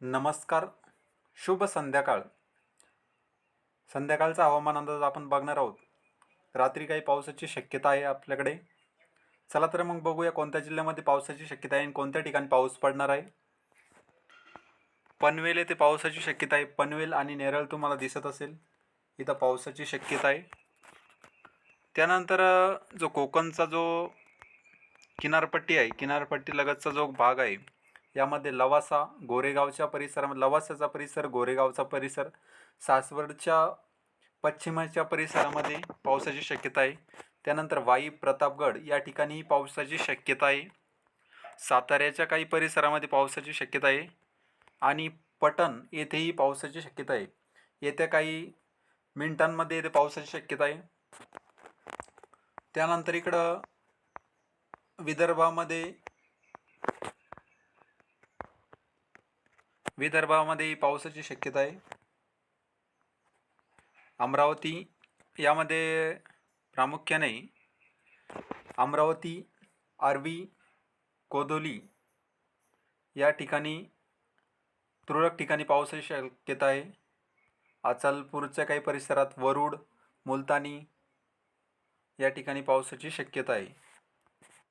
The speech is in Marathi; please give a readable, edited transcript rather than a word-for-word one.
नमस्कार. शुभ संध्याकाळ. संध्याकाळचा हवामान अंदाज आपण बघणार आहोत. रात्री काही पावसाची शक्यता आहे आपल्याकडे. चला तर मग बघूया कोणत्या जिल्ह्यामध्ये पावसाची शक्यता आहे आणि कोणत्या ठिकाणी पाऊस पडणार आहे. पनवेल येथे पावसाची शक्यता आहे. पनवेल आणि नेरळ तुम्हाला दिसत असेल, इथं पावसाची शक्यता आहे. त्यानंतर जो कोकणचा जो किनारपट्टी आहे, किनारपट्टी लगतचा जो भाग आहे, यामध्ये लवासा, गोरेगावच्या परिसरामध्ये लवासाचा परिसर, गोरेगावचा परिसर, सासवडच्या पश्चिमेच्या परिसरामध्ये पावसाची शक्यता आहे. त्यानंतर वाई, प्रतापगड या ठिकाणी पावसाची शक्यता आहे. साताऱ्याच्या काही परिसरामध्ये पावसाची शक्यता आहे आणि पटण येथेही पावसाची शक्यता आहे. येत्या काही मिनिटांमध्ये येथे पावसाची शक्यता आहे. त्यानंतर इकडं विदर्भामध्ये पावसाची शक्यता आहे. अमरावती यामध्ये प्रामुख्याने अमरावती, आर्वी, कोदोली या ठिकाणी तुरळक ठिकाणी पावसाची शक्यता आहे. अचलपूरच्या काही परिसरात, वरुड, मुलतानी या ठिकाणी पावसाची शक्यता आहे.